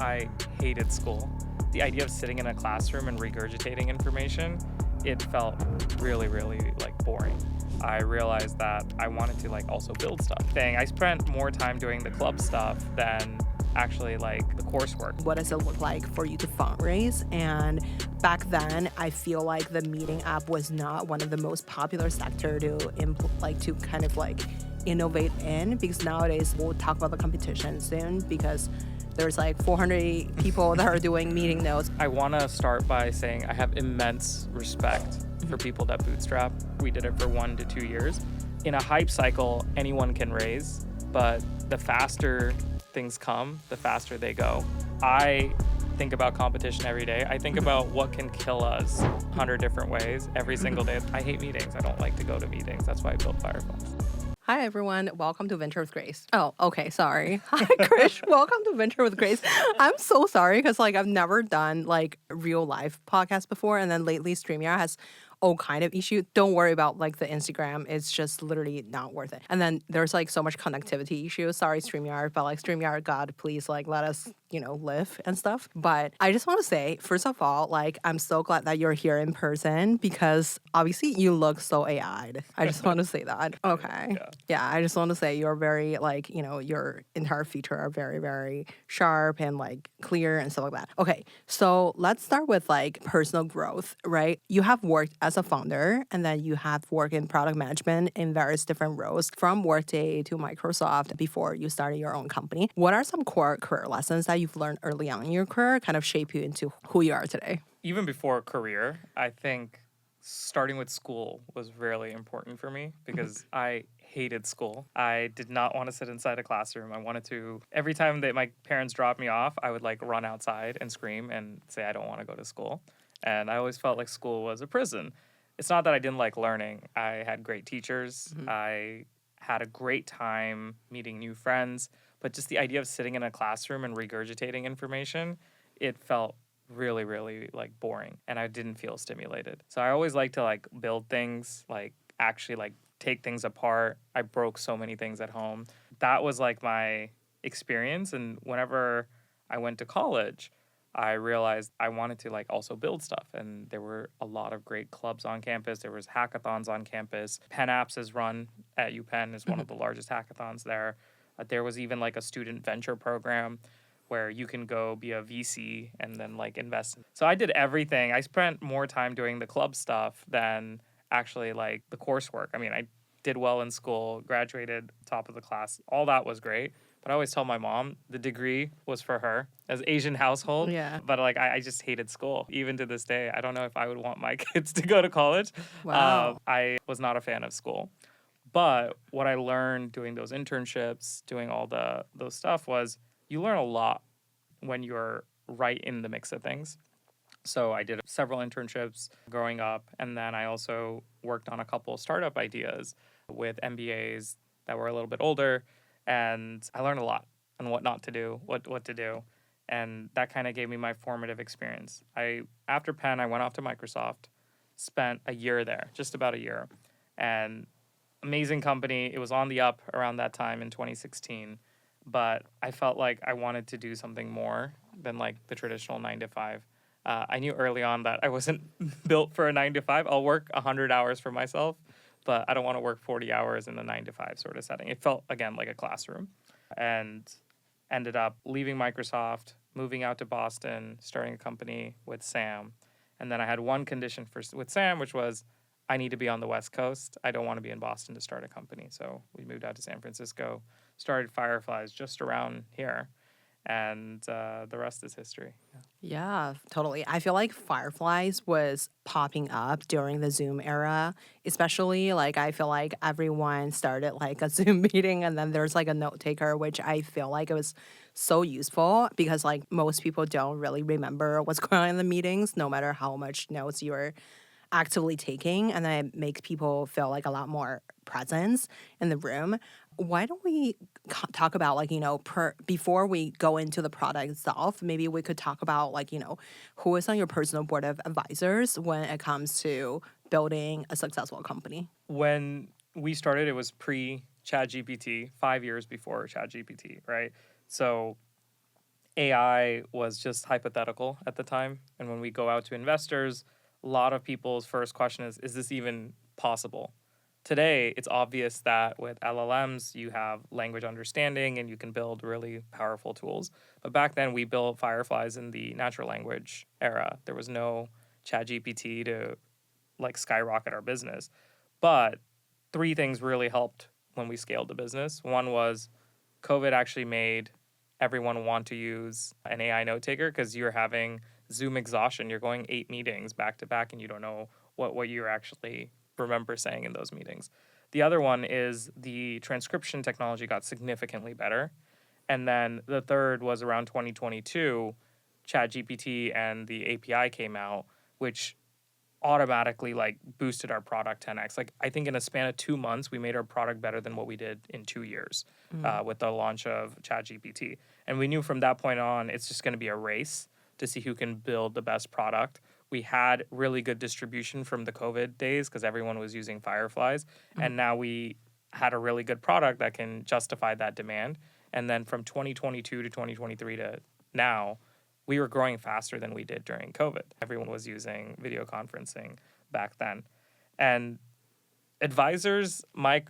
I hated school. The idea of sitting in a classroom and regurgitating information, it felt really, really boring. I realized that I wanted to also build stuff. I spent more time doing the club stuff than actually the coursework. What does it look like for you to fundraise? And back then, I feel like the meeting app was not one of the most popular sector to innovate in, because nowadays we'll talk about the competition soon, because there's 400 people that are doing meeting notes. I want to start by saying I have immense respect for people that bootstrap. We did it for 1 to 2 years. In a hype cycle, anyone can raise, but the faster things come, the faster they go. I think about competition every day. I think about what can kill us 100 different ways every single day. I hate meetings. I don't like to go to meetings. That's why I built Fireflies. Hi, everyone. Welcome to Venture with Grace. Oh, okay. Sorry. Hi, Krish. Welcome to Venture with Grace. I'm so sorry because I've never done real life podcast before. And then lately StreamYard has all kind of issue. Don't worry about the Instagram. It's just literally not worth it. And then there's so much connectivity issues. Sorry, StreamYard, but StreamYard, God, please let us, live and stuff. But I just want to say, first of all, I'm so glad that you're here in person, because obviously you look so AI'd. I just want to say that. Okay. Yeah, I just want to say you're very your entire feature are very, very sharp and clear and stuff like that. Okay, so let's start with personal growth, right? You have worked as a founder, and then you have worked in product management in various different roles from Workday to Microsoft before you started your own company. What are some core career lessons that you've learned early on in your career kind of shape you into who you are today? Even before career, I think starting with school was really important for me, because I hated school. I did not want to sit inside a classroom. I wanted to, every time that my parents dropped me off, I would run outside and scream and say I don't want to go to school. And I always felt like school was a prison. It's not that I didn't like learning. I had great teachers. I had a great time meeting new friends. But just the idea of sitting in a classroom and regurgitating information, it felt really, really boring. And I didn't feel stimulated. So I always like to build things, actually take things apart. I broke so many things at home. That was my experience. And whenever I went to college, I realized I wanted to also build stuff. And there were a lot of great clubs on campus. There was hackathons on campus. Penn Apps is run at UPenn, is one of the largest hackathons there. There was even a student venture program where you can go be a VC and then invest. So I did everything. I spent more time doing the club stuff than actually the coursework. I mean, I did well in school, graduated top of the class. All that was great. But I always tell my mom the degree was for her, as Asian household. Yeah. But I just hated school. Even to this day, I don't know if I would want my kids to go to college. Wow. I was not a fan of school. But what I learned doing those internships, doing all those stuff, was you learn a lot when you're right in the mix of things. So I did several internships growing up, and then I also worked on a couple startup ideas with MBAs that were a little bit older, and I learned a lot on what not to do, what to do, and that kind of gave me my formative experience. After Penn, I went off to Microsoft, spent a year there, just about a year, and amazing company. It was on the up around that time in 2016, but I felt like I wanted to do something more than the traditional 9 to 5. I knew early on that I wasn't built for a 9 to 5. I'll work 100 hours for myself, but I don't want to work 40 hours in a 9 to 5 sort of setting. It felt, again, like a classroom, and ended up leaving Microsoft, moving out to Boston, starting a company with Sam. And then I had one condition with Sam, which was I need to be on the West Coast. I don't want to be in Boston to start a company. So we moved out to San Francisco, started Fireflies just around here. And the rest is history. Yeah, totally. I feel like Fireflies was popping up during the Zoom era, especially I feel like everyone started a Zoom meeting, and then there's a note taker, which I feel like it was so useful, because most people don't really remember what's going on in the meetings, no matter how much notes you're actively taking, and then it makes people feel a lot more presence in the room. Why don't we talk about before we go into the product itself, maybe we could talk about who is on your personal board of advisors when it comes to building a successful company? When we started, it was pre-ChatGPT, 5 years before ChatGPT, right? So AI was just hypothetical at the time. And when we go out to investors, a lot of people's first question is this even possible? Today, it's obvious that with LLMs, you have language understanding and you can build really powerful tools. But back then, we built Fireflies in the natural language era. There was no ChatGPT to like skyrocket our business. But three things really helped when we scaled the business. One was COVID actually made everyone want to use an AI note taker because you're having Zoom exhaustion. You're going 8 meetings back to back and you don't know what you actually remember saying in those meetings. The other one is the transcription technology got significantly better. And then the third was around 2022, ChatGPT and the API came out, which automatically like boosted our product 10x. Like I think in a span of 2 months, we made our product better than what we did in 2 years with the launch of ChatGPT. And we knew from that point on, it's just going to be a race to see who can build the best product. We had really good distribution from the COVID days because everyone was using Fireflies. And now we had a really good product that can justify that demand. And then from 2022 to 2023 to now, we were growing faster than we did during COVID. Everyone was using video conferencing back then. And advisors, my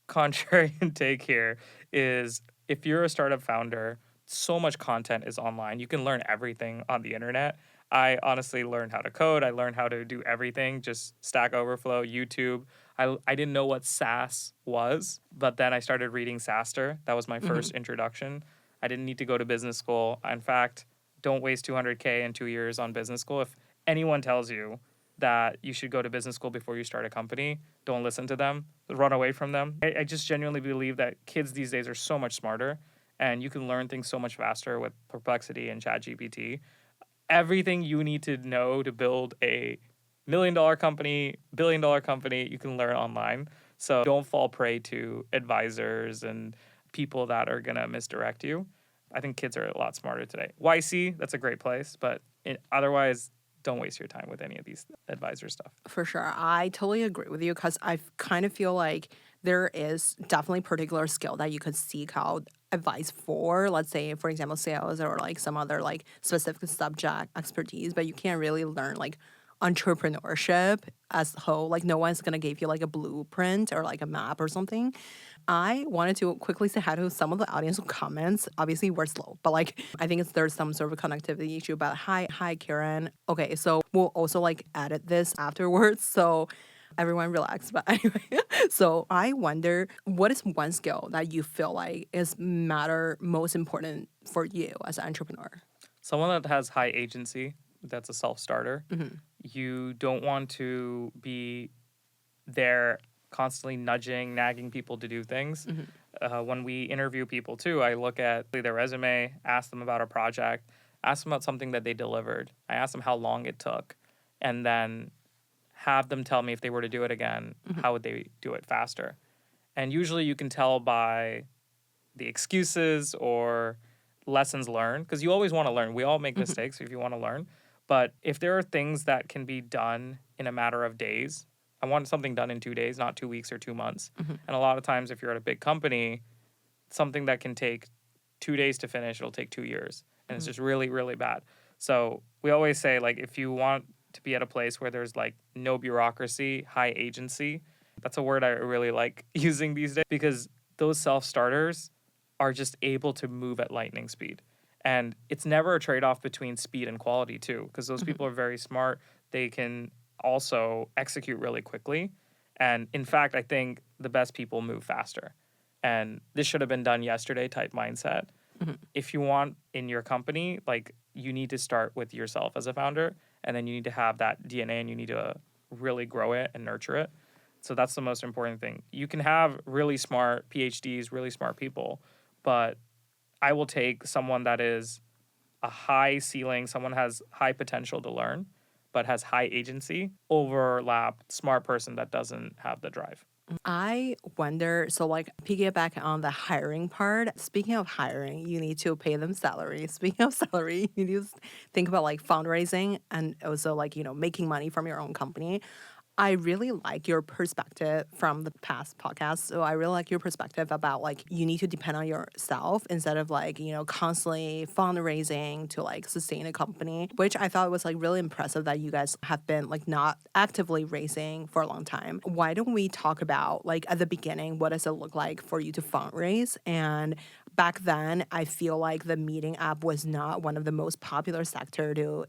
contrarian take here is if you're a startup founder, so much content is online. You can learn everything on the internet. I honestly learned how to code. I learned how to do everything, just Stack Overflow, YouTube. I didn't know what SaaS was, but then I started reading SaaStr. That was my first introduction. I didn't need to go to business school. In fact, don't waste 200K in 2 years on business school. If anyone tells you that you should go to business school before you start a company, don't listen to them, run away from them. I just genuinely believe that kids these days are so much smarter and you can learn things so much faster with Perplexity and ChatGPT. Everything you need to know to build a $1 million company, $1 billion company, you can learn online. So don't fall prey to advisors and people that are going to misdirect you. I think kids are a lot smarter today. YC, that's a great place, but otherwise, don't waste your time with any of these advisor stuff. For sure. I totally agree with you because I kind of feel like there is definitely particular skill that you could seek out advice for, let's say, for example, sales or like some other like specific subject expertise, but you can't really learn like entrepreneurship as a whole. Like no one's gonna give you like a blueprint or like a map or something. I wanted to quickly say hi to some of the audience comments. Obviously, we're slow, but like I think there's some sort of connectivity issue. But hi, Karen. Okay, so we'll also like edit this afterwards, so everyone relax. But anyway, so I wonder what is one skill that you feel like is matter most important for you as an entrepreneur? Someone that has high agency, that's a self-starter. You don't want to be there constantly nudging, nagging people to do things. When we interview people too, I look at their resume, ask them about a project, ask them about something that they delivered. I ask them how long it took, and then have them tell me if they were to do it again, how would they do it faster? And usually you can tell by the excuses or lessons learned, because you always want to learn. We all make mistakes if you want to learn. But if there are things that can be done in a matter of days, I want something done in 2 days, not 2 weeks or 2 months. And a lot of times, if you're at a big company, something that can take 2 days to finish, it'll take 2 years. And it's just really, really bad. So we always say, like, if you want to be at a place where there's like no bureaucracy, high agency, that's a word I really like using these days because those self-starters are just able to move at lightning speed. And it's never a trade-off between speed and quality too, because those people are very smart. They can also execute really quickly. And in fact, I think the best people move faster. And this should have been done yesterday type mindset. If you want in your company, like you need to start with yourself as a founder, and then you need to have that DNA and you need to really grow it and nurture it. So that's the most important thing. You can have really smart PhDs, really smart people, but I will take someone that is a high ceiling, someone has high potential to learn, but has high agency, overlap smart person that doesn't have the drive. I wonder, so like piggyback on the hiring part. Speaking of hiring, you need to pay them salary. Speaking of salary, you need to think about like fundraising and also like, you know, making money from your own company. I really like your perspective from the past podcast. So I really like your perspective about like you need to depend on yourself instead of like, constantly fundraising to like sustain a company, which I thought was like really impressive that you guys have been like not actively raising for a long time. Why don't we talk about like at the beginning, what does it look like for you to fundraise? And back then, I feel like the meeting app was not one of the most popular sector to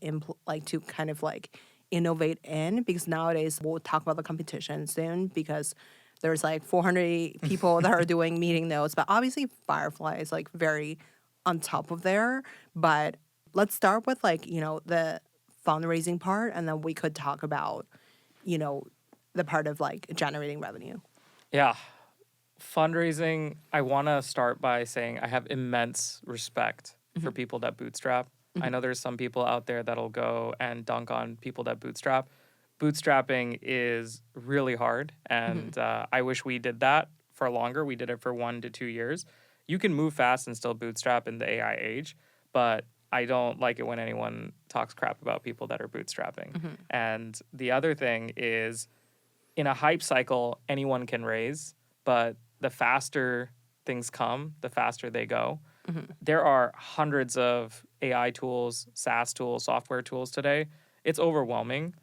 to kind of like innovate in, because nowadays we'll talk about the competition soon because there's like 400 people that are doing meeting notes, but obviously Firefly is like very on top of there. But let's start with like the fundraising part, and then we could talk about you know the part of like generating revenue. Yeah. Fundraising, I want to start by saying I have immense respect for people that bootstrap. I know there's some people out there that'll go and dunk on people that bootstrap. Bootstrapping is really hard, and I wish we did that for longer. We did it for 1 to 2 years. You can move fast and still bootstrap in the AI age, but I don't like it when anyone talks crap about people that are bootstrapping. And the other thing is, in a hype cycle, anyone can raise, but the faster things come, the faster they go. There are hundreds of AI tools, SaaS tools, software tools today. It's overwhelming.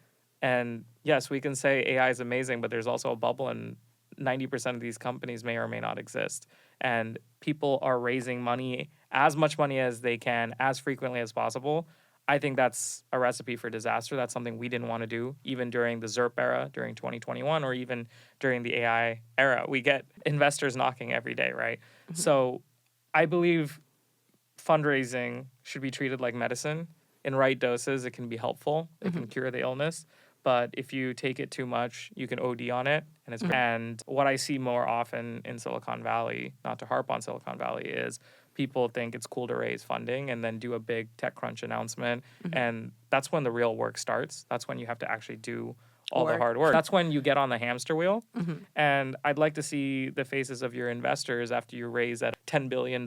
And yes, we can say AI is amazing, but there's also a bubble, and 90% of these companies may or may not exist. And people are raising money, as much money as they can, as frequently as possible. I think that's a recipe for disaster. That's something we didn't want to do, even during the ZERP era, during 2021, or even during the AI era. We get investors knocking every day, right? So I believe fundraising should be treated like medicine. In right doses, it can be helpful. It can cure the illness. But if you take it too much, you can OD on it. And what I see more often in Silicon Valley, not to harp on Silicon Valley, is people think it's cool to raise funding and then do a big TechCrunch announcement. And that's when the real work starts. That's when you have to actually do all the hard work. That's when you get on the hamster wheel. And I'd like to see the faces of your investors after you raise that $10 billion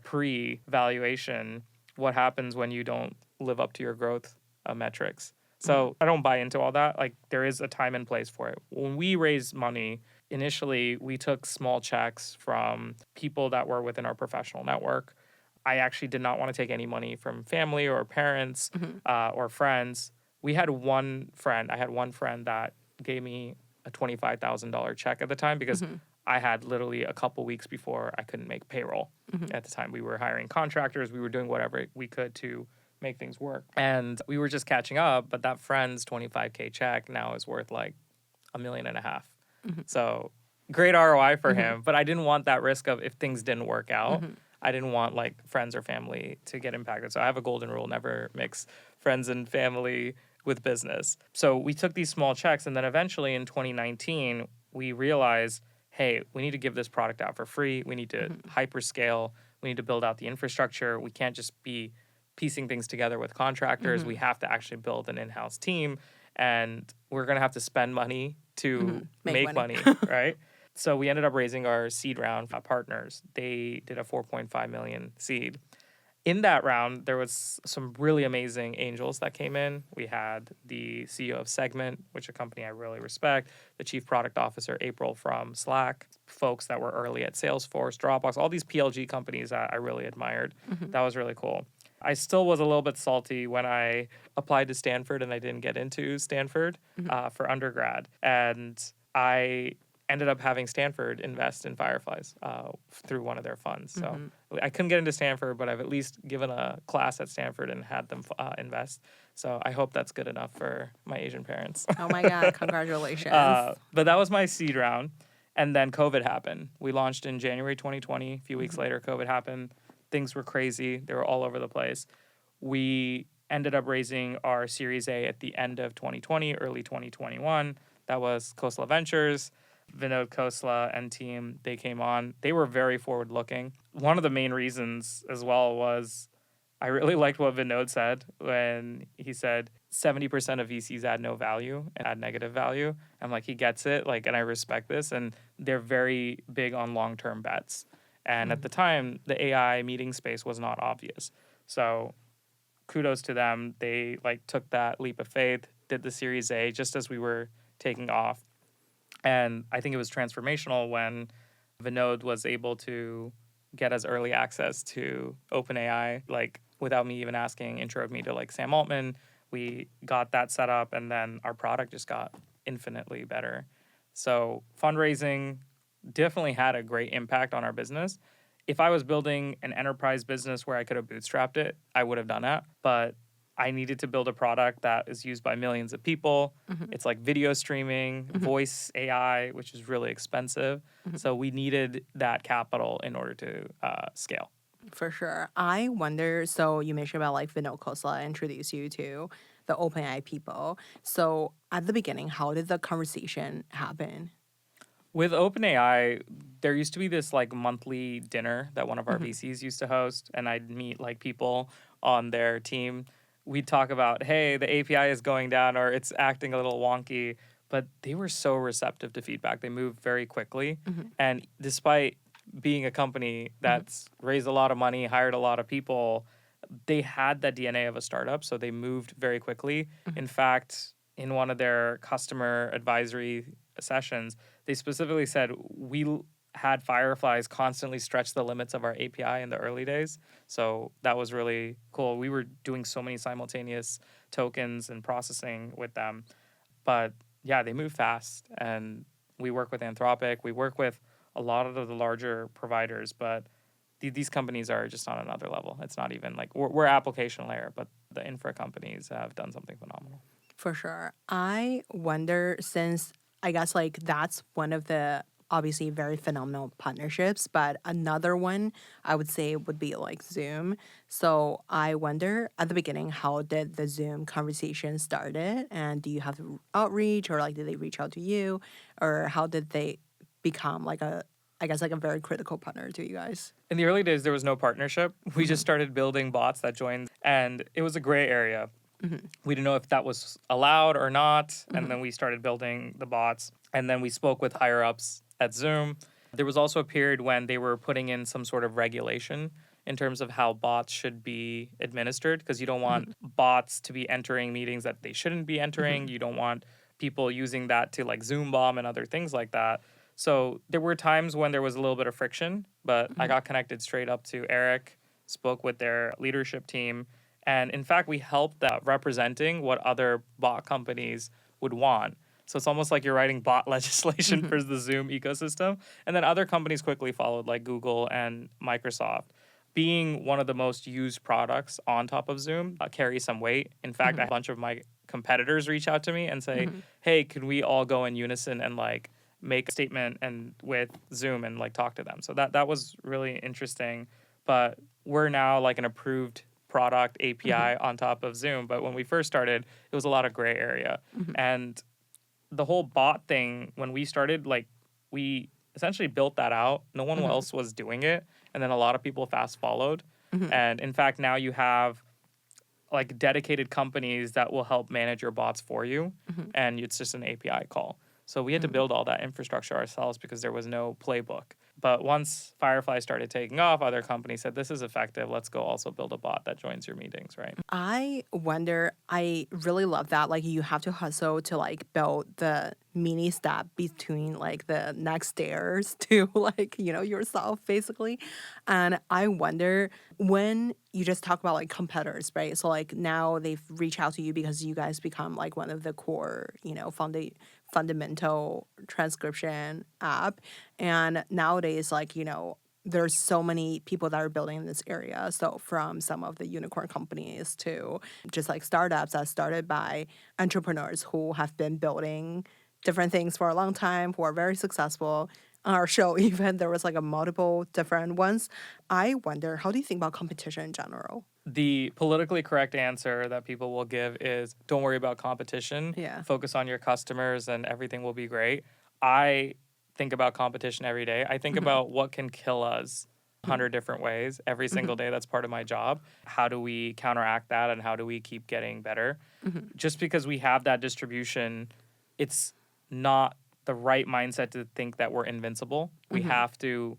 pre-valuation. What happens when you don't live up to your growth metrics? So I don't buy into all that. Like, there is a time and place for it. When we raised money, initially we took small checks from people that were within our professional network. I actually did not want to take any money from family or parents or friends. We had one friend. I had one friend that gave me a $25,000 check at the time because I had literally a couple weeks before I couldn't make payroll. At the time, we were hiring contractors. We were doing whatever we could to make things work. And we were just catching up, but that friend's $25K check now is worth like $1.5 million. So great ROI for him, but I didn't want that risk of if things didn't work out. I didn't want like friends or family to get impacted. So I have a golden rule: never mix friends and family with business. So we took these small checks, and then eventually in 2019, we realized, hey, we need to give this product out for free. We need to hyperscale. We need to build out the infrastructure. We can't just be piecing things together with contractors. We have to actually build an in-house team, and we're going to have to spend money to make money, right? So we ended up raising our seed round partners. They did a 4.5 million seed. In that round, there was some really amazing angels that came in. We had the CEO of Segment, which is a company I really respect, the chief product officer, April, from Slack, folks that were early at Salesforce, Dropbox, all these PLG companies that I really admired. That was really cool. I still was a little bit salty when I applied to Stanford and I didn't get into Stanford for undergrad. And I ended up having Stanford invest in Fireflies through one of their funds. So I couldn't get into Stanford, but I've at least given a class at Stanford and had them invest. So I hope that's good enough for my Asian parents. Oh my God, congratulations. But that was my seed round. And then COVID happened. We launched in January 2020. A few weeks later, COVID happened. Things were crazy. They were all over the place. We ended up raising our Series A at the end of 2020, early 2021. That was Khosla Ventures. Vinod Khosla and team, they came on. They were very forward-looking. One of the main reasons as well was I really liked what Vinod said when he said 70% of VCs add no value and add negative value. I'm like, he gets it, like, and I respect this. And they're very big on long-term bets. And at the time, the AI meeting space was not obvious. So kudos to them. They like took that leap of faith, did the Series A just as we were taking off. And I think it was transformational when Vinod was able to get us early access to OpenAI, like without me even asking, introed me to like Sam Altman. We got that set up, and then our product just got infinitely better. So fundraising definitely had a great impact on our business. If I was building an enterprise business where I could have bootstrapped it, I would have done that. But I needed to build a product that is used by millions of people. It's like video streaming, voice AI, which is really expensive. So we needed that capital in order to scale. For sure. I wonder, so you mentioned about like Vinod Khosla introduced you to the OpenAI people. So at the beginning, how did the conversation happen? With OpenAI, there used to be this like monthly dinner that one of our VCs used to host, and I'd meet like people on their team. We'd talk about, hey, the API is going down or it's acting a little wonky, but they were so receptive to feedback. They moved very quickly. And despite being a company that's raised a lot of money, hired a lot of people, they had that DNA of a startup, so they moved very quickly. In fact, in one of their customer advisory sessions, they specifically said, we had Fireflies constantly stretch the limits of our API in the early days. So that was really cool. We were doing so many simultaneous tokens and processing with them. But yeah, they move fast. And we work with Anthropic. We work with a lot of the larger providers. But these companies are just on another level. It's not even like we're application layer, but the infra companies have done something phenomenal. For sure. I wonder, since I guess like that's one of the obviously very phenomenal partnerships, but another one I would say would be like Zoom. So I wonder at the beginning, how did the Zoom conversation started? And do you have outreach, or like did they reach out to you, or how did they become like a, I guess like a very critical partner to you guys? In the early days, there was no partnership. We just started building bots that joined, and it was a gray area. We didn't know if that was allowed or not. And then we started building the bots. And then we spoke with higher ups at Zoom. There was also a period when they were putting in some sort of regulation in terms of how bots should be administered, because you don't want bots to be entering meetings that they shouldn't be entering. You don't want people using that to like Zoom bomb and other things like that. So there were times when there was a little bit of friction, but I got connected straight up to Eric, spoke with their leadership team. And in fact, we helped representing what other bot companies would want. So it's almost like you're writing bot legislation for the Zoom ecosystem. And then other companies quickly followed, like Google and Microsoft. Being one of the most used products on top of Zoom carries some weight. In fact, I had a bunch of my competitors reach out to me and say, hey, can we all go in unison and like make a statement and with Zoom and like talk to them? So that was really interesting. But we're now like an approved product API on top of Zoom. But when we first started, it was a lot of gray area. And the whole bot thing, when we started, like we essentially built that out. No one else was doing it. And then a lot of people fast followed. And in fact, now you have like dedicated companies that will help manage your bots for you. And it's just an API call. So we had to build all that infrastructure ourselves because there was no playbook. But once Firefly started taking off, other companies said, this is effective. Let's go also build a bot that joins your meetings, right? I wonder, I really love that. Like, you have to hustle to like build the mini step between like the next stairs to like, you know, yourself basically. And I wonder, when you just talk about like competitors, right? So like now they've reached out to you because you guys become like one of the core, you know, fundamental transcription app. And nowadays, like, you know, there's so many people that are building in this area. So from some of the unicorn companies to just like startups that started by entrepreneurs who have been building different things for a long time, who are very successful. On our show, even there was like a multiple different ones. I wonder, how do you think about competition in general? The politically correct answer that people will give is don't worry about competition. Yeah. Focus on your customers and everything will be great. I think about competition every day. I think about what can kill us 100 different ways every single day. That's part of my job. How do we counteract that and how do we keep getting better? Just because we have that distribution, it's not the right mindset to think that we're invincible. We have to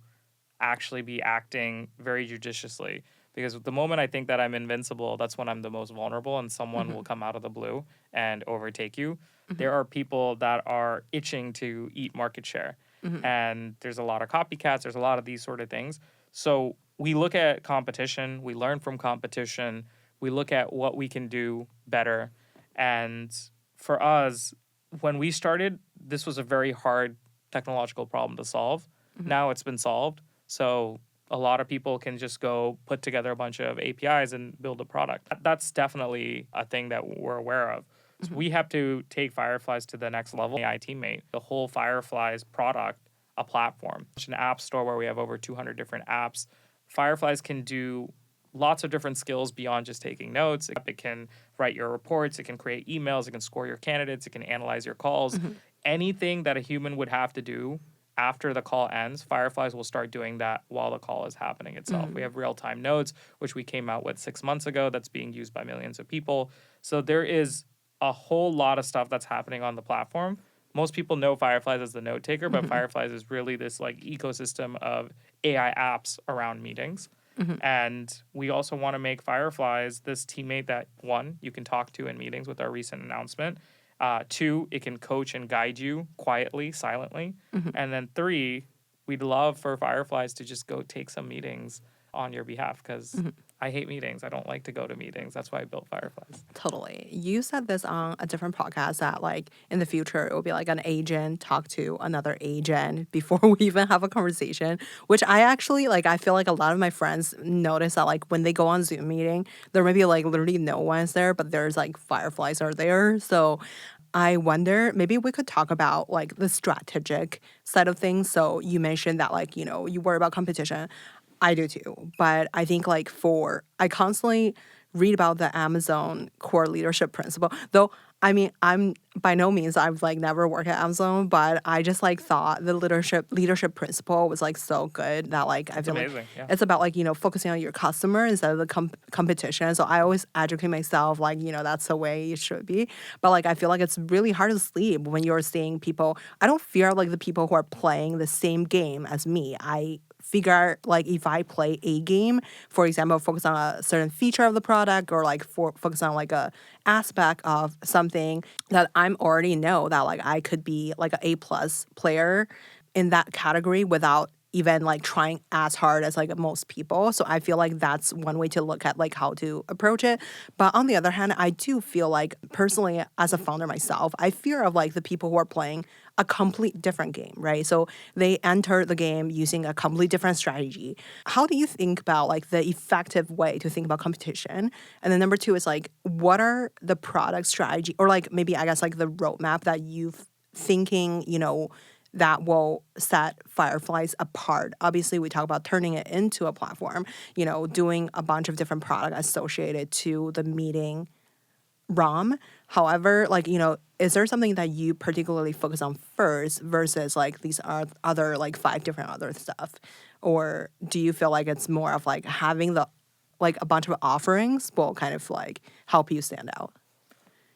actually be acting very judiciously. Because the moment I think that I'm invincible, that's when I'm the most vulnerable and someone will come out of the blue and overtake you. There are people that are itching to eat market share. And there's a lot of copycats, there's a lot of these sort of things. So we look at competition, we learn from competition, we look at what we can do better. And for us, when we started, this was a very hard technological problem to solve. Now it's been solved. So a lot of people can just go put together a bunch of APIs and build a product. That's definitely a thing that we're aware of. So we have to take Fireflies to the next level. AI teammate, the whole Fireflies product, a platform. It's an app store where we have over 200 different apps. Fireflies can do lots of different skills beyond just taking notes. It can write your reports, it can create emails, it can score your candidates, it can analyze your calls. Anything that a human would have to do after the call ends, Fireflies will start doing that while the call is happening itself. We have real-time notes, which we came out with 6 months ago, that's being used by millions of people. So there is a whole lot of stuff that's happening on the platform. Most people know Fireflies as the note taker, but Fireflies is really this like ecosystem of AI apps around meetings. And we also want to make Fireflies this teammate that, one, you can talk to in meetings with our recent announcement. Two, it can coach and guide you quietly, silently. And then three, we'd love for Fireflies to just go take some meetings on your behalf because I hate meetings. I don't like to go to meetings. That's why I built Fireflies. Totally. You said this on a different podcast that like in the future it will be like an agent talk to another agent before we even have a conversation, which I actually like. I feel like a lot of my friends notice that like when they go on Zoom meeting, there may be like literally no one's there, but there's like Fireflies are there. So I wonder, maybe we could talk about like the strategic side of things. So you mentioned that like, you know, you worry about competition. I do too. But I think like I constantly read about the Amazon core leadership principle. Though, I mean, I'm by no means, I've like never worked at Amazon, but I just like thought the leadership principle was like so good that like I It's feel like amazing. Yeah. it's about like, you know, focusing on your customer instead of the competition. So I always educate myself like, you know, that's the way it should be. But like I feel like it's really hard to sleep when you're seeing people. I don't fear like the people who are playing the same game as me. I figure like if I play a game, for example, focus on a certain feature of the product or like focus on like a aspect of something that I'm already know that like I could be like an A+ player in that category without even like trying as hard as like most people. So I feel like that's one way to look at like how to approach it. But on the other hand, I do feel like personally as a founder myself, I fear of like the people who are playing a complete different game, right? So they enter the game using a complete different strategy. How do you think about like the effective way to think about competition? And then number two is like, what are the product strategy or like maybe I guess like the roadmap that you've thinking, you know, that will set Fireflies apart. Obviously, we talk about turning it into a platform, you know, doing a bunch of different products associated to the meeting ROM. However, like, you know, is there something that you particularly focus on first versus like these are other like 5 different other stuff? Or do you feel like it's more of like having the like a bunch of offerings will kind of like help you stand out?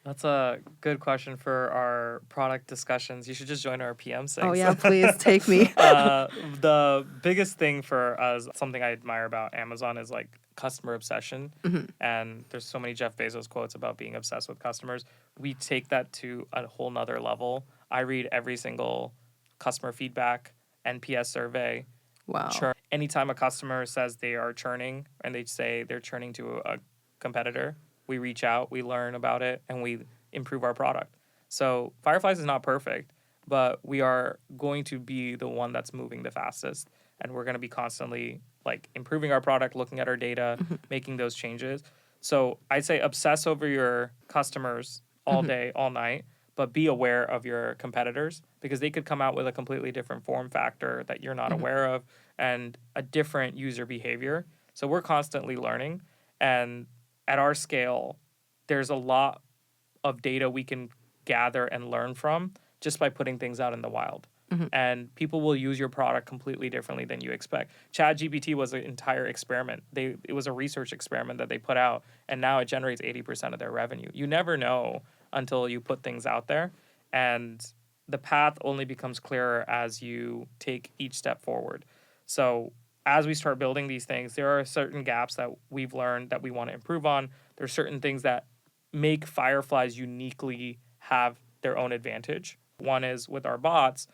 That's a good question for our product discussions. You should just join our PM Oh sings. yeah, please take me. The biggest thing for us, something I admire about Amazon is like customer obsession. And there's so many Jeff Bezos quotes about being obsessed with customers. We take that to a whole nother level. I read every single customer feedback, NPS survey, Wow. churn. Anytime a customer says they are churning and they say they're churning to a competitor, we reach out, we learn about it, and we improve our product. So Fireflies is not perfect, but we are going to be the one that's moving the fastest. And we're going to be constantly like improving our product, looking at our data, making those changes. So I'd say obsess over your customers all day, all night, but be aware of your competitors because they could come out with a completely different form factor that you're not aware of and a different user behavior. So we're constantly learning. And at our scale, there's a lot of data we can gather and learn from just by putting things out in the wild. And people will use your product completely differently than you expect. ChatGPT was an entire experiment. It was a research experiment that they put out, and now it generates 80% of their revenue. You never know until you put things out there, and the path only becomes clearer as you take each step forward. So as we start building these things, there are certain gaps that we've learned that we want to improve on. There's certain things that make Fireflies uniquely have their own advantage. One is with our bots,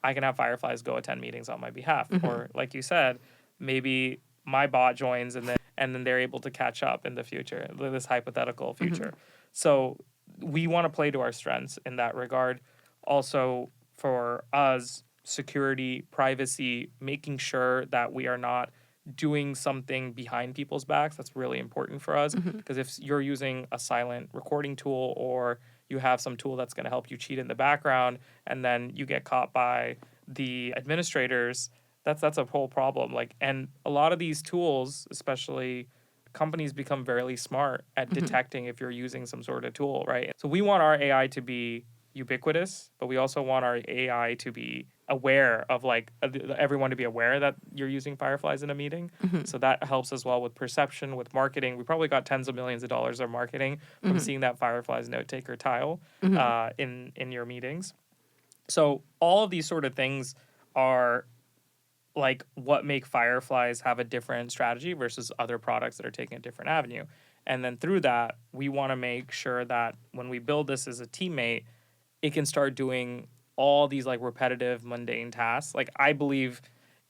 I can have Fireflies go attend meetings on my behalf. Or like you said, maybe my bot joins and then they're able to catch up in the future, this hypothetical future. So we want to play to our strengths in that regard. Also, for us, security, privacy, making sure that we are not doing something behind people's backs. That's really important for us, because if you're using a silent recording tool or you have some tool that's going to help you cheat in the background and then you get caught by the administrators, that's a whole problem. Like, and a lot of these tools, especially companies, become very smart at detecting if you're using some sort of tool, right? So we want our AI to be ubiquitous, but we also want our AI to be aware of, like, everyone to be aware that you're using Fireflies in a meeting. So that helps as well with perception, with marketing. We probably got tens of millions of dollars of marketing from seeing that Fireflies note taker tile in your meetings. So all of these sort of things are like what make Fireflies have a different strategy versus other products that are taking a different avenue. And then through that, we want to make sure that when we build this as a teammate, it can start doing all these like repetitive, mundane tasks. Like, I believe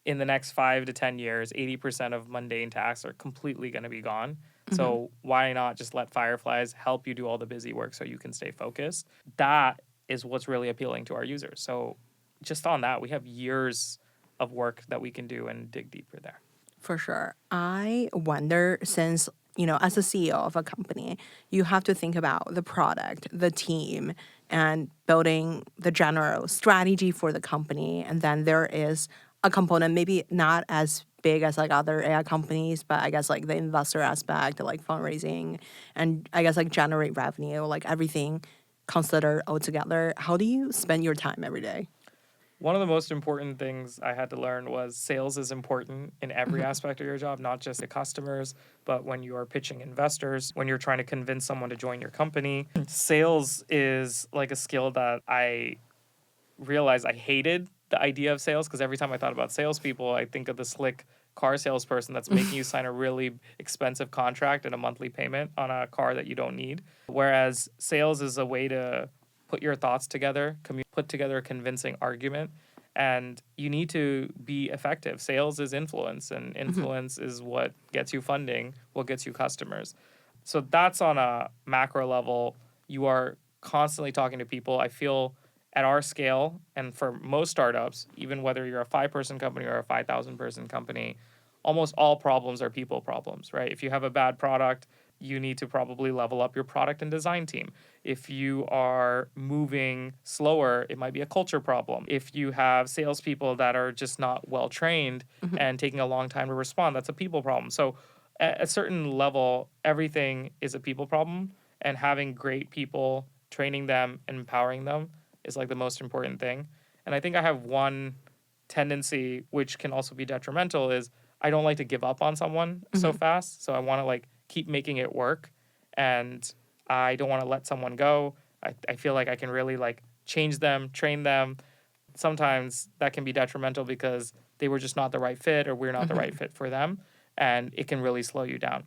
in the next 5 to 10 years, 80% of mundane tasks are completely going to be gone. So why not just let Fireflies help you do all the busy work so you can stay focused? That is what's really appealing to our users. So just on that, we have years of work that we can do and dig deeper there. For sure. I wonder, since, as a CEO of a company, you have to think about the product, the team, and building the general strategy for the company. And then there is a component, maybe not as big as like other AI companies, but I guess like the investor aspect, like fundraising, and I guess like generate revenue, like everything considered all together. How do you spend your time every day? One of the most important things I had to learn was sales is important in every aspect of your job, not just the customers, but when you are pitching investors, when you're trying to convince someone to join your company. Sales is like a skill that I realized I hated the idea of sales, because every time I thought about salespeople, I think of the slick car salesperson that's making you sign a really expensive contract and a monthly payment on a car that you don't need. Whereas sales is a way to put your thoughts together, put together a convincing argument, and you need to be effective. Sales is influence, and influence is what gets you funding, what gets you customers. So that's on a macro level. You are constantly talking to people. I feel at our scale, and for most startups, even whether you're a 5-person company or a 5,000-person company, almost all problems are people problems, right? If you have a bad product, you need to probably level up your product and design team. If you are moving slower, it might be a culture problem. If you have salespeople that are just not well trained and taking a long time to respond, that's a people problem. So at a certain level, everything is a people problem, and having great people, training them and empowering them is like the most important thing. And I think I have one tendency, which can also be detrimental, is I don't like to give up on someone so fast. So I want to like keep making it work, and I don't want to let someone go. I feel like I can really like change them, train them. Sometimes that can be detrimental because they were just not the right fit, or we're not the right fit for them, and it can really slow you down.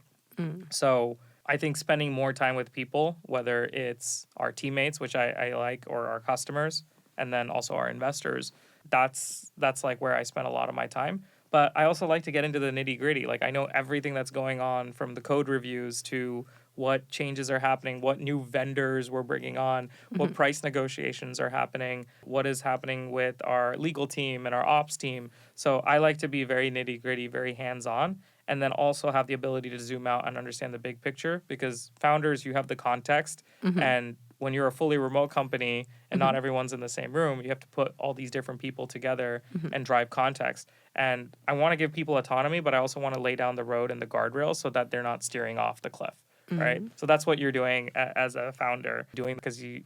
So I think spending more time with people, whether it's our teammates, which I like, or our customers, and then also our investors, that's like where I spend a lot of my time. But I also like to get into the nitty gritty. Like, I know everything that's going on, from the code reviews to what changes are happening, what new vendors we're bringing on, what price negotiations are happening, what is happening with our legal team and our ops team. So I like to be very nitty gritty, very hands on, and then also have the ability to zoom out and understand the big picture, because founders, you have the context, and when you're a fully remote company and not everyone's in the same room, you have to put all these different people together and drive context. And I want to give people autonomy, but I also want to lay down the road and the guardrails so that they're not steering off the cliff, right? So that's what you're doing as a founder, doing because you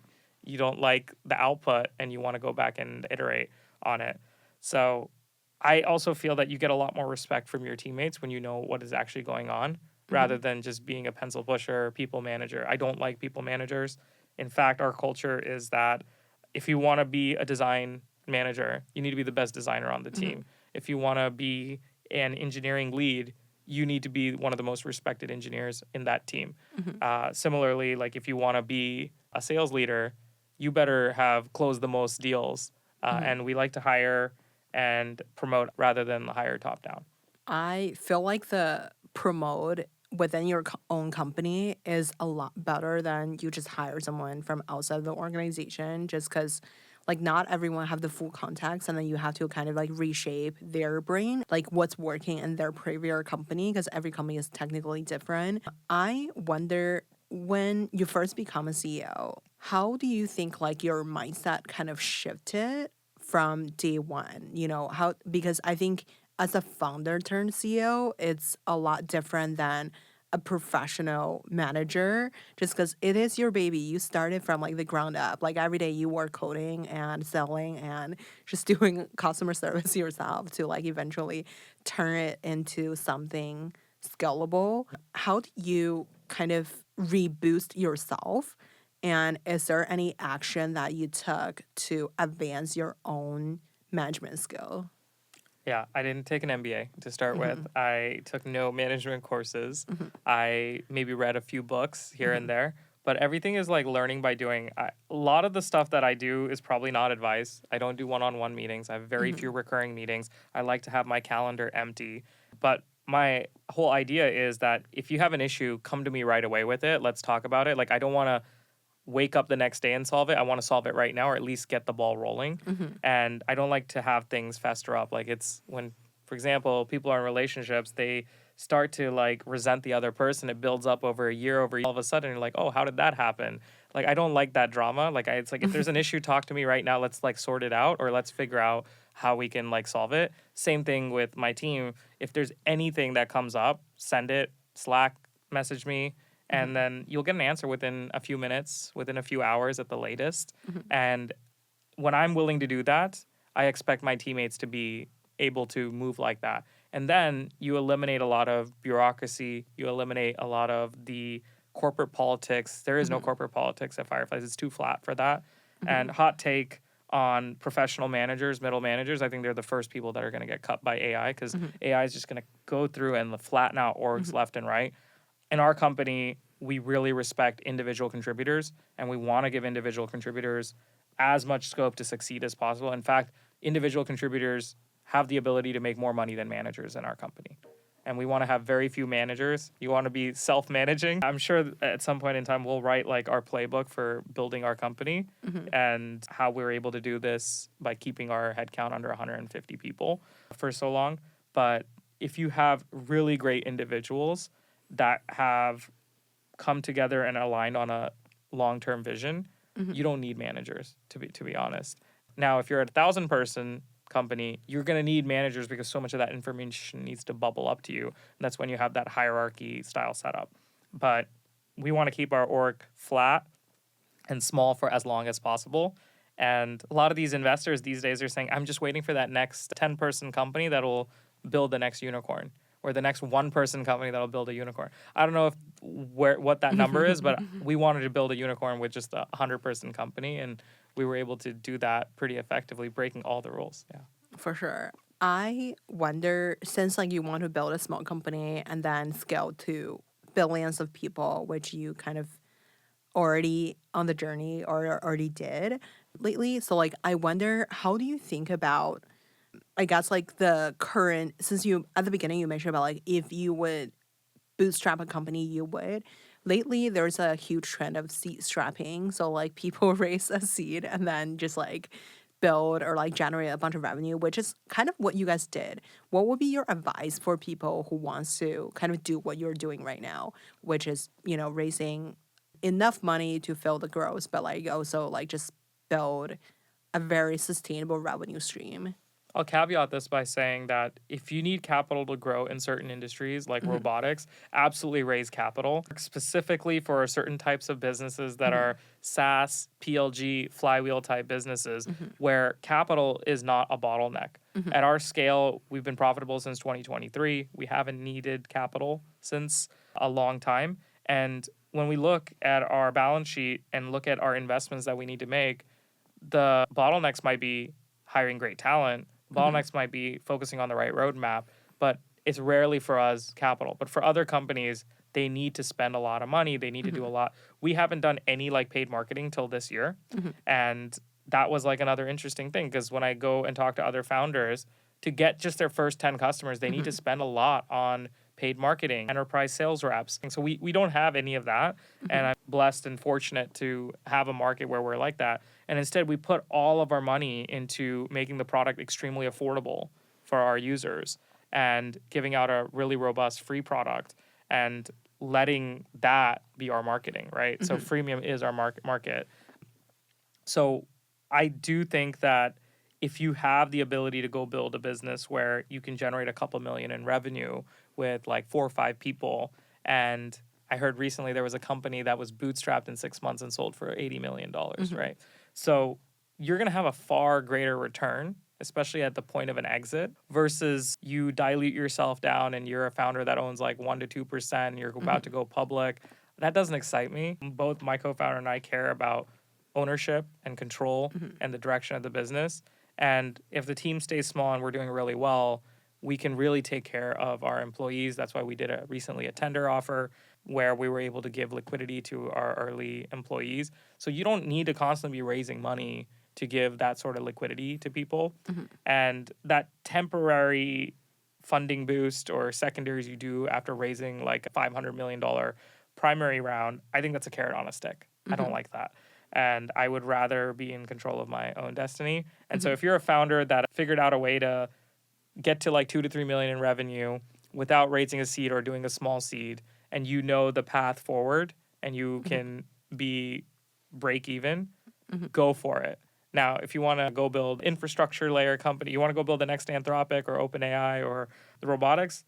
don't like the output and you want to go back and iterate on it. So I also feel that you get a lot more respect from your teammates when you know what is actually going on, rather than just being a pencil pusher, people manager. I don't like people managers. In fact, our culture is that if you want to be a design manager, you need to be the best designer on the team. If you want to be an engineering lead, you need to be one of the most respected engineers in that team. Similarly, like if you want to be a sales leader, you better have closed the most deals. And we like to hire and promote rather than hire top down. I feel like the promote within your own company is a lot better than you just hire someone from outside the organization, just because like not everyone have the full context, and then you have to kind of like reshape their brain, like what's working in their previous company, because every company is technically different. I wonder, when you first become a CEO, how do you think like your mindset kind of shifted from day one? How, because I think as a founder turned CEO, it's a lot different than a professional manager, just because it is your baby. You started from like the ground up. Like every day you were coding and selling and just doing customer service yourself to like eventually turn it into something scalable. How do you kind of reboost yourself? And is there any action that you took to advance your own management skill? Yeah, I didn't take an MBA to start with. I took no management courses. I maybe read a few books here and there, but everything is like learning by doing. A lot of the stuff that I do is probably not advice. I don't do one-on-one meetings. I have very few recurring meetings. I like to have my calendar empty. But my whole idea is that if you have an issue, come to me right away with it. Let's talk about it. Like I don't want to wake up the next day and solve it. I want to solve it right now, or at least get the ball rolling. And I don't like to have things fester up. Like it's when, for example, people are in relationships, they start to like resent the other person. It builds up over a year. All of a sudden you're like, oh, how did that happen? Like, I don't like that drama. Like it's like, if there's an issue, talk to me right now. Let's like sort it out, or let's figure out how we can like solve it. Same thing with my team. If there's anything that comes up, send it, Slack, message me, and then you'll get an answer within a few minutes, within a few hours at the latest. And when I'm willing to do that, I expect my teammates to be able to move like that. And then you eliminate a lot of bureaucracy. You eliminate a lot of the corporate politics. There is no corporate politics at Fireflies. It's too flat for that. And hot take on professional managers, middle managers, I think they're the first people that are going to get cut by AI, because AI is just going to go through and flatten out orgs left and right. In our company, we really respect individual contributors, and we want to give individual contributors as much scope to succeed as possible. In fact, individual contributors have the ability to make more money than managers in our company. And we want to have very few managers. You want to be self-managing. I'm sure at some point in time we'll write like our playbook for building our company and how we're able to do this by keeping our headcount under 150 people for so long. But if you have really great individuals that have come together and aligned on a long-term vision, you don't need managers, to be honest. Now, if you're at 1,000-person company, you're going to need managers, because so much of that information needs to bubble up to you. And that's when you have that hierarchy style setup. But we want to keep our org flat and small for as long as possible. And a lot of these investors these days are saying, I'm just waiting for that next 10-person company that will build the next unicorn, or the next 1-person company that'll build a unicorn. I don't know what that number is, but we wanted to build a unicorn with just a 100-person company, and we were able to do that pretty effectively, breaking all the rules. Yeah. For sure. I wonder, since like you want to build a small company and then scale to billions of people, which you kind of already on the journey or already did lately. So like I wonder, how do you think about, I guess, like the current, since you at the beginning you mentioned about like if you would bootstrap a company, you would. Lately there's a huge trend of seed strapping. So like people raise a seed and then just like build or like generate a bunch of revenue, which is kind of what you guys did. What would be your advice for people who wants to kind of do what you're doing right now, which is, raising enough money to fill the growth, but like also like just build a very sustainable revenue stream? I'll caveat this by saying that if you need capital to grow in certain industries like robotics, absolutely raise capital, specifically for certain types of businesses that are SaaS, PLG, flywheel type businesses where capital is not a bottleneck. At our scale, we've been profitable since 2023. We haven't needed capital since a long time. And when we look at our balance sheet and look at our investments that we need to make, the bottlenecks might be hiring great talent. Bottlenecks might be focusing on the right roadmap, but it's rarely for us capital. But for other companies, they need to spend a lot of money. They need to do a lot. We haven't done any like paid marketing till this year. And that was like another interesting thing, because when I go and talk to other founders, to get just their first 10 customers, they need to spend a lot on paid marketing, enterprise sales reps. And so we don't have any of that. And I'm blessed and fortunate to have a market where we're like that. And instead, we put all of our money into making the product extremely affordable for our users and giving out a really robust free product and letting that be our marketing, right? So freemium is our market. So I do think that if you have the ability to go build a business where you can generate a couple million in revenue with like 4 or 5 people, and I heard recently there was a company that was bootstrapped in 6 months and sold for $80 million, right? So you're going to have a far greater return, especially at the point of an exit, versus you dilute yourself down and you're a founder that owns like 1% to 2% and you're about to go public. That doesn't excite me. Both my co-founder and I care about ownership and control and the direction of the business. And if the team stays small and we're doing really well, we can really take care of our employees. That's why we did recently a tender offer where we were able to give liquidity to our early employees. So you don't need to constantly be raising money to give that sort of liquidity to people. And that temporary funding boost or secondaries you do after raising like a $500 million primary round, I think that's a carrot on a stick. I don't like that. And I would rather be in control of my own destiny. And so if you're a founder that figured out a way to get to like 2 to 3 million in revenue without raising a seed or doing a small seed, and you know the path forward and you can be break even, go for it. Now, if you want to go build infrastructure layer company, you want to go build the next Anthropic or OpenAI or the robotics,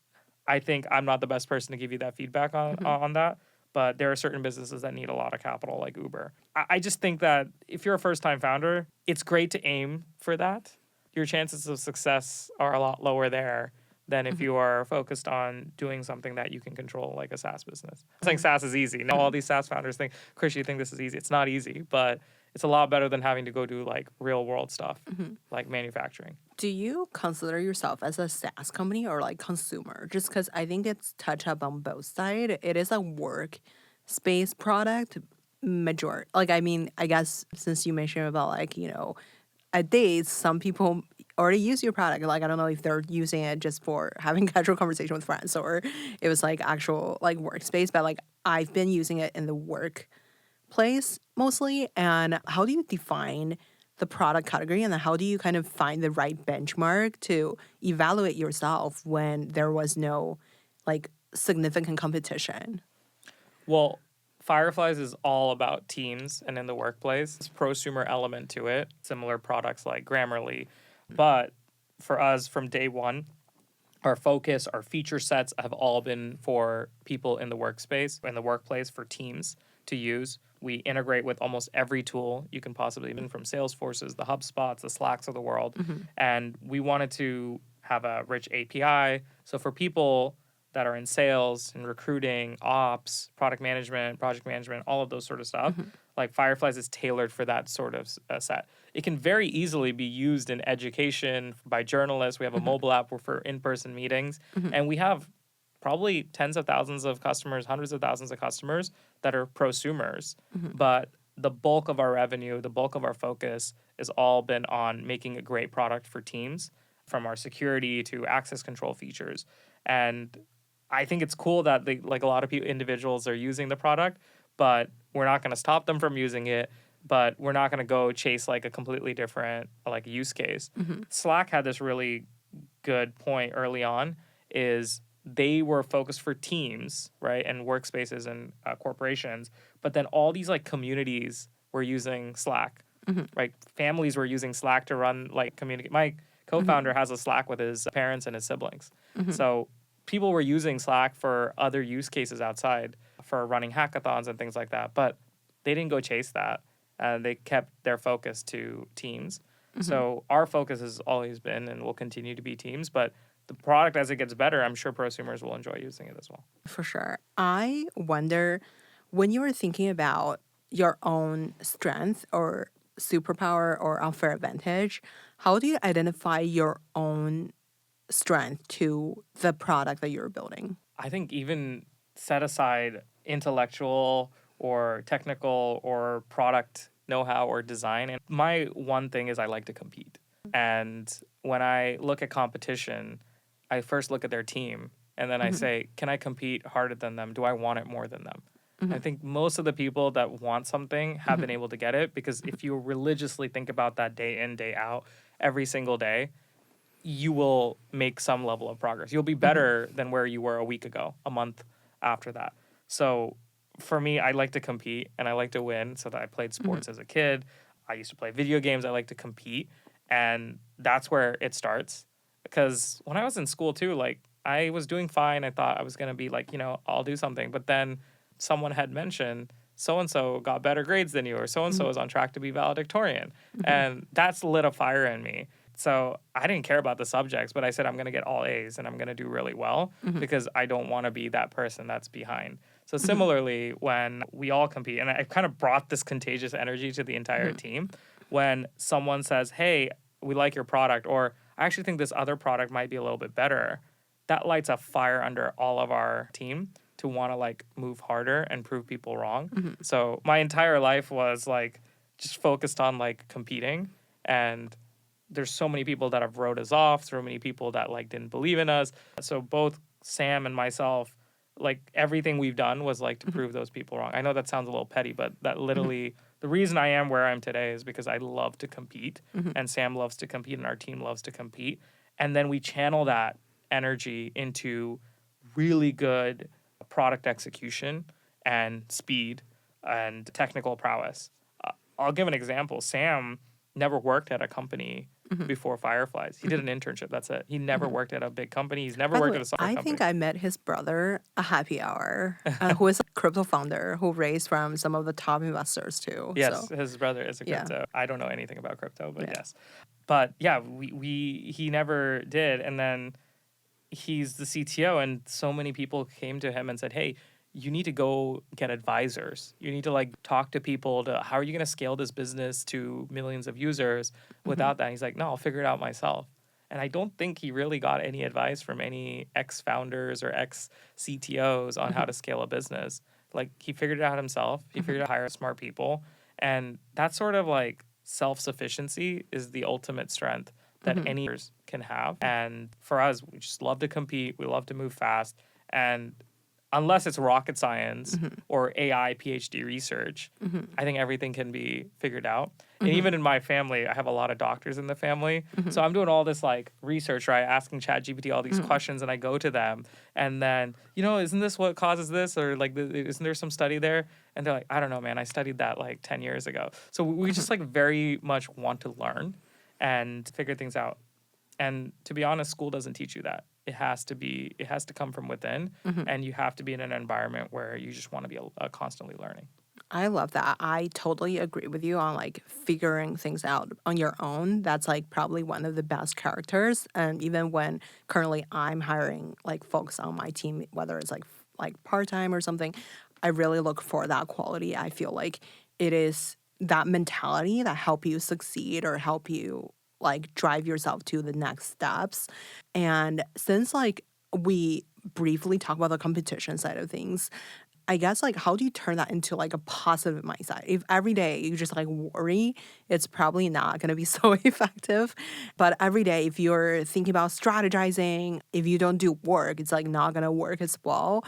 I think I'm not the best person to give you that feedback on that. But there are certain businesses that need a lot of capital, like Uber. I just think that if you're a first-time founder, it's great to aim for that. Your chances of success are a lot lower there than if you are focused on doing something that you can control, like a SaaS business. I'm saying SaaS is easy. Now, all these SaaS founders think, Krish, you think this is easy. It's not easy, but it's a lot better than having to go do like real-world stuff, like manufacturing. Do you consider yourself as a SaaS company or like consumer? Just because I think it's touched up on both sides. It is a work space product, like, I mean, I guess since you mentioned about like, you know, at dates, some people already use your product. Like, I don't know if they're using it just for having casual conversation with friends or it was like actual like workspace, but like I've been using it in the workplace mostly. And how do you define the product category, and then how do you kind of find the right benchmark to evaluate yourself when there was no like significant competition? Well, Fireflies is all about teams and in the workplace. It's a prosumer element to it, similar products like Grammarly. But for us, from day one, our focus, our feature sets have all been for people in the workspace, in the workplace, for teams to use. We integrate with almost every tool you can possibly, even from Salesforces, the HubSpots, the Slacks of the world. And we wanted to have a rich API. So for people that are in sales and recruiting, ops, product management, project management, all of those sort of stuff, like Fireflies is tailored for that sort of set. It can very easily be used in education by journalists. We have a mobile app for in-person meetings. And we have probably tens of thousands of customers, hundreds of thousands of customers that are prosumers. But the bulk of our revenue, the bulk of our focus has all been on making a great product for teams, from our security to access control features. And I think it's cool that like a lot of individuals are using the product, but we're not going to stop them from using it. But we're not going to go chase like a completely different like use case. Slack had this really good point early on, is they were focused for teams, right, and workspaces and corporations. But then all these like communities were using Slack, right? Families were using Slack to run like communicate. My co-founder has a Slack with his parents and his siblings. So people were using Slack for other use cases outside, for running hackathons and things like that. But they didn't go chase that. They kept their focus to teams. So our focus has always been and will continue to be teams. But the product, as it gets better, I'm sure prosumers will enjoy using it as well. For sure. I wonder, when you were thinking about your own strength or superpower or unfair advantage, how do you identify your own strength to the product that you're building? I think even set aside intellectual or technical or product know-how or design. And my one thing is I like to compete. And when I look at competition, I first look at their team and then I say, can I compete harder than them? Do I want it more than them? I think most of the people that want something have been able to get it, because if you religiously think about that day in, day out, every single day, you will make some level of progress. You'll be better than where you were a week ago, a month after that. So for me, I like to compete and I like to win. So that I played sports as a kid. I used to play video games. I like to compete. And that's where it starts. Because when I was in school too, like I was doing fine. I thought I was going to be like, I'll do something. But then someone had mentioned so-and-so got better grades than you, or so-and-so is on track to be valedictorian. And that's lit a fire in me. So I didn't care about the subjects, but I said I'm going to get all A's and I'm going to do really well because I don't want to be that person that's behind. So similarly, when we all compete, and I kind of brought this contagious energy to the entire team, when someone says, hey, we like your product, or I actually think this other product might be a little bit better, that lights a fire under all of our team to want to like move harder and prove people wrong. So my entire life was like just focused on like competing, and there's so many people that have wrote us off, so many people that like didn't believe in us. So both Sam and myself, like everything we've done was like to prove those people wrong. I know that sounds a little petty, but that literally the reason I am where I am today is because I love to compete, and Sam loves to compete, and our team loves to compete. And then we channel that energy into really good product execution and speed and technical prowess. I'll give an example. Sam never worked at a company before Fireflies. He did an internship. That's it. He never worked at a big company. He's never By the worked way, at a software I company. think I met his brother at happy hour, who is a crypto founder who raised from some of the top investors too. Yes, So, his brother is a yeah. crypto. I don't know anything about crypto, but Yeah. yes. But yeah, he never did. And then he's the CTO, and so many people came to him and said, hey, you need to go get advisors. You need to like talk to people to how are you going to scale this business to millions of users without that? He's like, no, I'll figure it out myself. And I don't think he really got any advice from any ex-founders or ex-CTOs on how to scale a business. Like he figured it out himself. He figured out how to hire smart people. And that sort of like self-sufficiency is the ultimate strength that any leaders can have. And for us, we just love to compete. We love to move fast. And unless it's rocket science or AI PhD research, I think everything can be figured out. And even in my family, I have a lot of doctors in the family. So I'm doing all this like research, right? Asking ChatGPT all these questions, and I go to them. And then, isn't this what causes this? Or like, isn't there some study there? And they're like, I don't know, man. I studied that like 10 years ago. So we just like very much want to learn and figure things out. And to be honest, school doesn't teach you that. It has to come from within, and you have to be in an environment where you just want to be constantly learning. I love that. I totally agree with you on like figuring things out on your own. That's like probably one of the best characters. And even when currently I'm hiring like folks on my team, whether it's like part-time or something, I really look for that quality. I feel like it is that mentality that help you succeed or help you like drive yourself to the next steps. And since like we briefly talk about the competition side of things, I guess like how do you turn that into like a positive mindset? If every day you just like worry, it's probably not going to be so effective. But every day if you're thinking about strategizing, if you don't do work, it's like not going to work as well.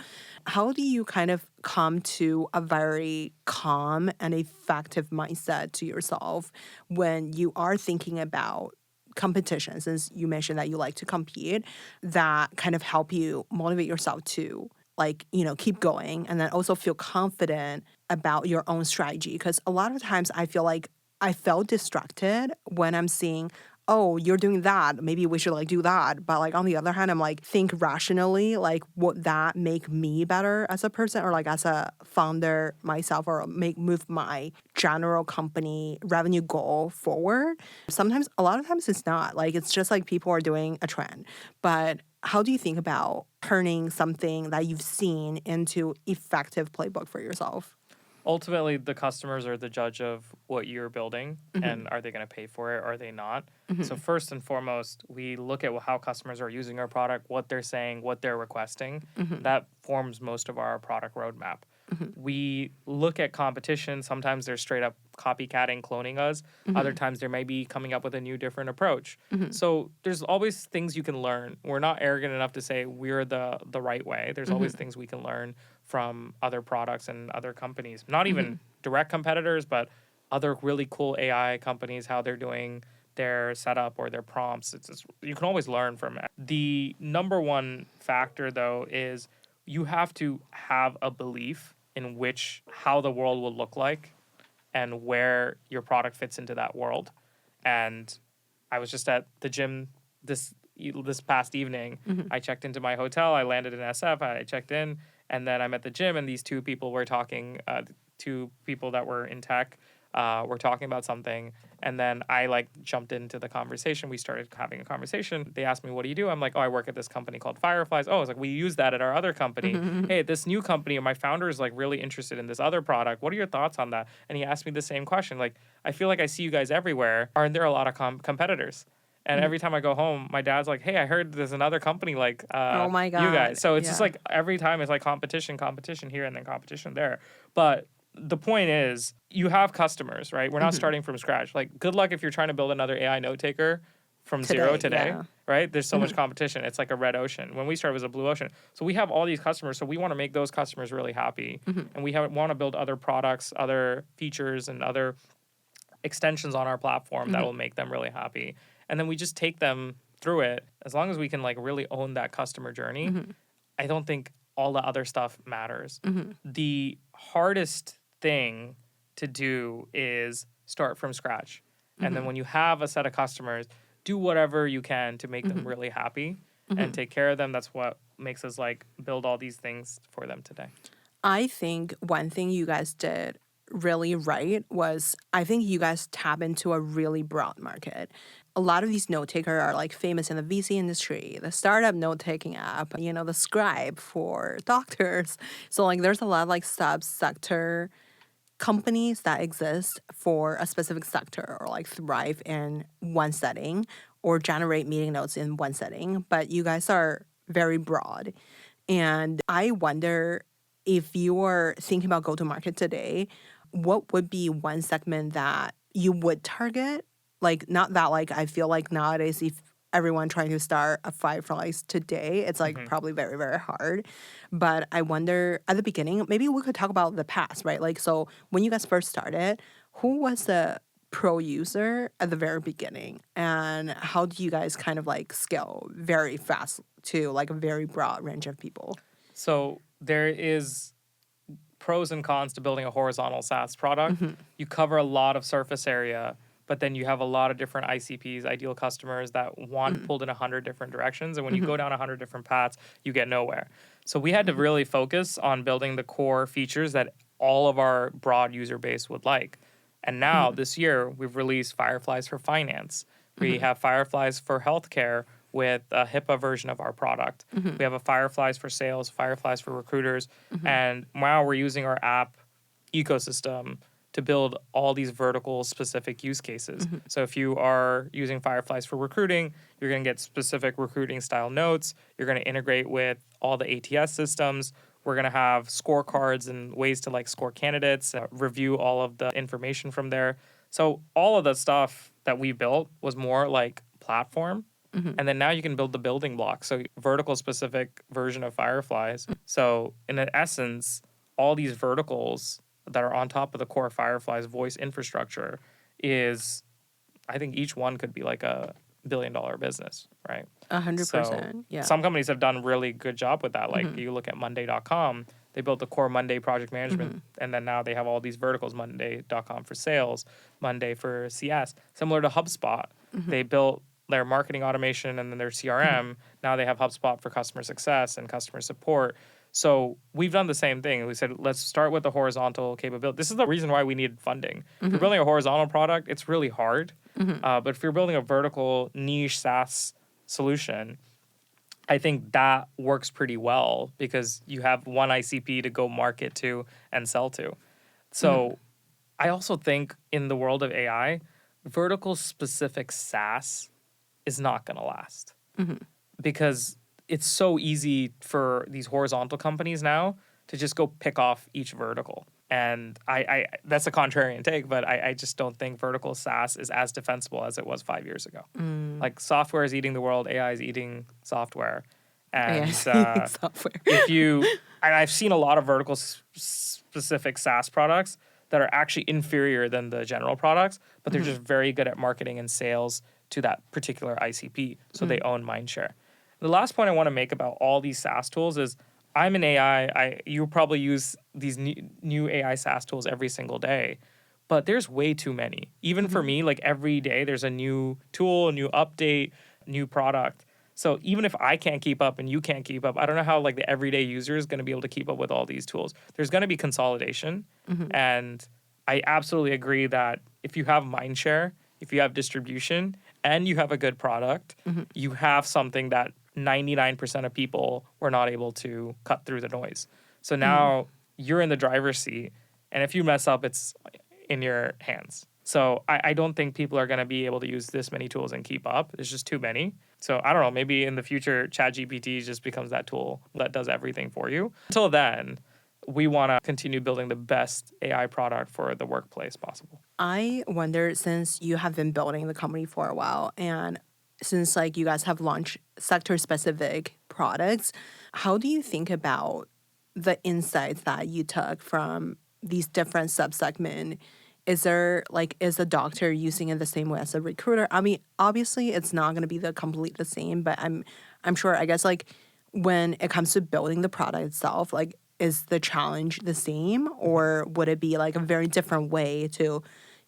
How do you kind of come to a very calm and effective mindset to yourself when you are thinking about competition, since you mentioned that you like to compete, that kind of help you motivate yourself to like, keep going and then also feel confident about your own strategy? Because a lot of times I feel like I felt distracted when I'm seeing, oh, you're doing that, maybe we should like do that. But like on the other hand, I'm like think rationally, like would that make me better as a person or like as a founder myself, or move my general company revenue goal forward? Sometimes, a lot of times it's not. Like it's just like people are doing a trend. But how do you think about turning something that you've seen into effective playbook for yourself? Ultimately, the customers are the judge of what you're building, and are they going to pay for it? Or are they not? So first and foremost, we look at how customers are using our product, what they're saying, what they're requesting. That forms most of our product roadmap. We look at competition. Sometimes they're straight up copycatting, cloning us. Other times they may be coming up with a new, different approach. So there's always things you can learn. We're not arrogant enough to say we're the right way. There's always things we can learn from other products and other companies. Not even direct competitors, but other really cool AI companies, how they're doing their setup or their prompts. It's you can always learn from it. The number one factor, though, is you have to have a belief in how the world will look like and where your product fits into that world. And I was just at the gym this past evening. I checked into my hotel. I landed in SF. I checked in, and then I'm at the gym, and these two people were talking. Two people that were in tech were talking about something, and then I jumped into the conversation. We started having a conversation. They asked me, "What do you do?" I'm like, "Oh, I work at this company called Fireflies." Oh, it's like we use that at our other company. Hey, this new company, my founder is really interested in this other product. What are your thoughts on that? And he asked me the same question. I feel like I see you guys everywhere. Aren't there a lot of competitors? And every time I go home, my dad's like, "Hey, I heard there's another company Oh my God. you guys." So it's Yeah. just every time it's competition here and then competition there. But the point is, you have customers, right? We're not starting from scratch. Good luck if you're trying to build another AI note taker from zero today, yeah. right? There's so much competition. It's like a red ocean. When we started, it was a blue ocean. So we have all these customers. So we want to make those customers really happy. And we want to build other products, other features, and other extensions on our platform that will make them really happy. And then we just take them through it. As long as we can really own that customer journey, I don't think all the other stuff matters. The hardest thing to do is start from scratch. And then when you have a set of customers, do whatever you can to make them really happy and take care of them. That's what makes us build all these things for them today. I think one thing you guys did really right was I think you guys tap into a really broad market. A lot of these note takers are famous in the VC industry, the startup note taking app, the scribe for doctors. So there's a lot of subsector companies that exist for a specific sector or thrive in one setting or generate meeting notes in one setting. But you guys are very broad. And I wonder if you're thinking about go to market today, what would be one segment that you would target? Not that I feel nowadays if everyone trying to start a Fireflies today, it's probably very, very hard. But I wonder at the beginning, maybe we could talk about the past, right? So when you guys first started, who was the pro user at the very beginning? And how do you guys kind of scale very fast to a very broad range of people? So there is pros and cons to building a horizontal SaaS product. You cover a lot of surface area, but then you have a lot of different ICPs, ideal customers that want pulled in 100 different directions. And when you go down 100 different paths, you get nowhere. So we had to really focus on building the core features that all of our broad user base would like. And now this year, we've released Fireflies for finance. We have Fireflies for healthcare with a HIPAA version of our product. We have a Fireflies for sales, Fireflies for recruiters. And now we're using our app ecosystem to build all these vertical specific use cases. So if you are using Fireflies for recruiting, you're going to get specific recruiting style notes. You're going to integrate with all the ATS systems. We're going to have scorecards and ways to score candidates, review all of the information from there. So all of the stuff that we built was more platform. And then now you can build the building blocks. So vertical specific version of Fireflies. So in essence, all these verticals that are on top of the core Fireflies voice infrastructure is, I think each one could be a $1 billion business, right? 100%. Yeah. Some companies have done a really good job with that. You look at Monday.com, they built the core Monday project management, and then now they have all these verticals, Monday.com for sales, Monday for CS. Similar to HubSpot, they built their marketing automation and then their CRM. Now they have HubSpot for customer success and customer support. So we've done the same thing. We said, let's start with the horizontal capability. This is the reason why we needed funding. If you're building a horizontal product, it's really hard. But if you're building a vertical niche SaaS solution, I think that works pretty well because you have one ICP to go market to and sell to. So I also think in the world of AI, vertical specific SaaS is not going to last because it's so easy for these horizontal companies now to just go pick off each vertical. And I that's a contrarian take, but I just don't think vertical SaaS is as defensible as it was 5 years ago. Like software is eating the world, AI is eating software. And software. and I've seen a lot of vertical specific SaaS products that are actually inferior than the general products, but they're just very good at marketing and sales to that particular ICP. So they own mindshare. The last point I want to make about all these SaaS tools is I'm an AI. You probably use these new AI SaaS tools every single day, but there's way too many. Even for me, like every day there's a new tool, a new update, new product. So even if I can't keep up and you can't keep up, I don't know how like the everyday user is going to be able to keep up with all these tools. There's going to be consolidation. And I absolutely agree that if you have mindshare, if you have distribution, and you have a good product, you have something that 99% of people were not able to cut through the noise. So now you're in the driver's seat, and if you mess up, it's in your hands. So I don't think people are going to be able to use this many tools and keep up. There's just too many. So I don't know, maybe in the future, ChatGPT just becomes that tool that does everything for you. Until then, we want to continue building the best AI product for the workplace possible. I wonder, since you have been building the company for a while, and since like you guys have launched sector specific products, how do you think about the insights that you took from these different subsegments? Is a doctor using it the same way as a recruiter? I mean, obviously it's not going to be the same, but I'm sure, I guess, like when it comes to building the product itself, like is the challenge the same, or would it be like a very different way to,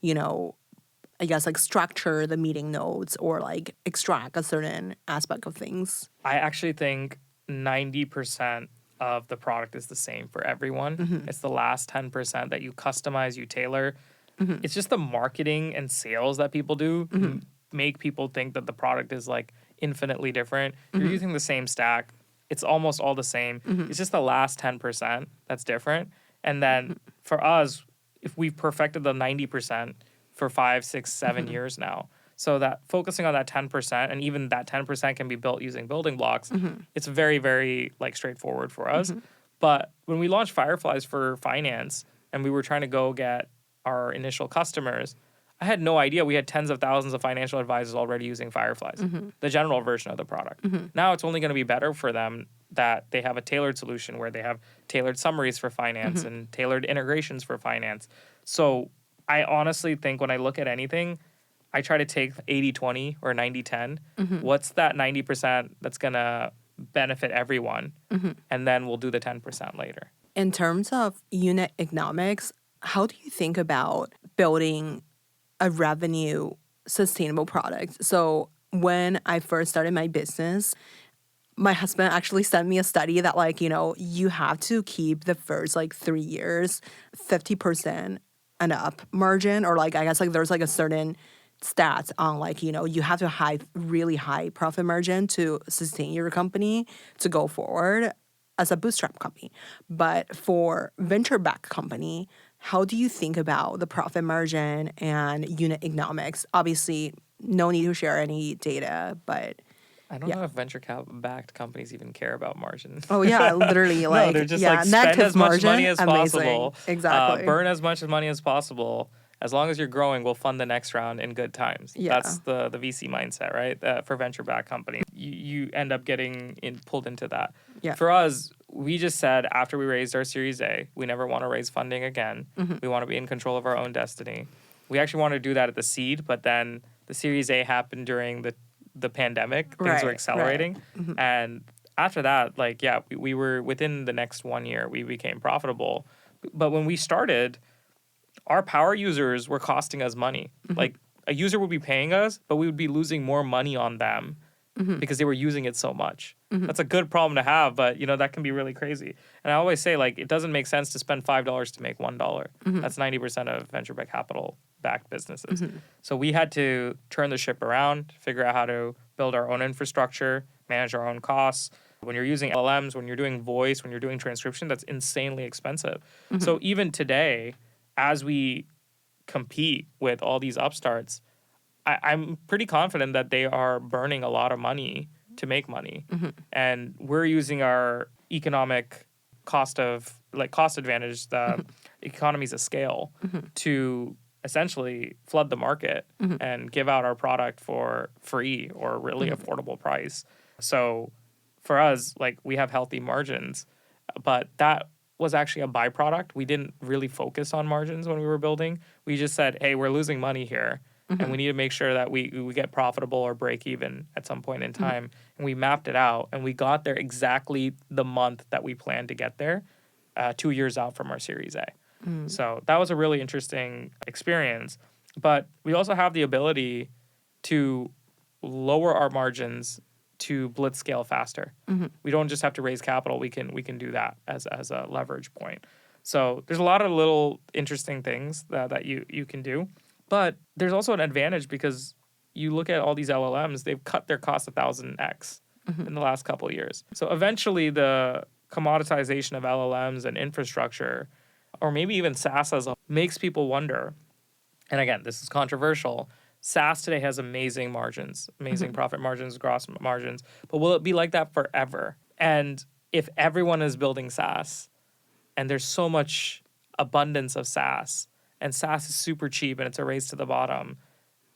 I guess, like structure the meeting notes or like extract a certain aspect of things? I actually think 90% of the product is the same for everyone. It's the last 10% that you customize, you tailor. It's just the marketing and sales that people do make people think that the product is like infinitely different. You're using the same stack. It's almost all the same. It's just the last 10% that's different. And then for us, if we've perfected the 90% for 5, 6, 7 years now, so that focusing on that 10%, and even that 10% can be built using building blocks, it's very, very like straightforward for us. But when we launched Fireflies for finance and we were trying to go get our initial customers, I had no idea we had tens of thousands of financial advisors already using Fireflies, the general version of the product. Now it's only going to be better for them that they have a tailored solution where they have tailored summaries for finance and tailored integrations for finance. So I honestly think when I look at anything, I try to take 80-20 or 90-10. What's that 90% that's going to benefit everyone? And then we'll do the 10% later. In terms of unit economics, how do you think about building a revenue sustainable product? So when I first started my business, my husband actually sent me a study that like, you have to keep the first like 3 years 50% and up margin, or like I guess like there's like a certain stats on like, you have to have really high profit margin to sustain your company to go forward as a bootstrap company. But for venture-backed company, how do you think about the profit margin and unit economics? Obviously, no need to share any data, but I don't know if venture-backed companies even care about margin. Oh yeah, literally like no, they're just like spend as much money as possible, exactly. Burn as much money as possible. As long as you're growing, we'll fund the next round in good times. Yeah. That's the VC mindset, right? For venture-backed companies, you end up getting pulled into that. Yeah. For us, we just said after we raised our Series A, we never want to raise funding again. We want to be in control of our own destiny. We actually want to do that at the seed, but then the Series A happened during the pandemic. Things were accelerating. And after that, like, yeah, we were within the next 1 year, we became profitable. But when we started, our power users were costing us money. Like a user would be paying us, but we would be losing more money on them because they were using it so much. That's a good problem to have, but that can be really crazy. And I always say, like, it doesn't make sense to spend $5 to make $1. That's 90% of venture-backed capital-backed businesses. So we had to turn the ship around, figure out how to build our own infrastructure, manage our own costs. When you're using LLMs, when you're doing voice, when you're doing transcription, that's insanely expensive. So even today, as we compete with all these upstarts, I'm pretty confident that they are burning a lot of money to make money. And we're using our economic cost advantage, the economies of scale, to essentially flood the market and give out our product for free or really affordable price. So for us, like, we have healthy margins, but that was actually a byproduct. We didn't really focus on margins when we were building. We just said, hey, we're losing money here, and we need to make sure that we get profitable or break even at some point in time. And we mapped it out, and we got there exactly the month that we planned to get there, 2 years out from our Series A. So that was a really interesting experience. But we also have the ability to lower our margins to blitz scale faster. We don't just have to raise capital. We can do that as a leverage point. So there's a lot of little interesting things that you can do. But there's also an advantage because you look at all these LLMs, they've cut their cost 1,000x in the last couple of years. So eventually the commoditization of LLMs and infrastructure, or maybe even SaaS as a, makes people wonder. And again, this is controversial. SaaS today has amazing margins, amazing profit margins, gross margins, but will it be like that forever? And if everyone is building SaaS and there's so much abundance of SaaS and SaaS is super cheap and it's a race to the bottom,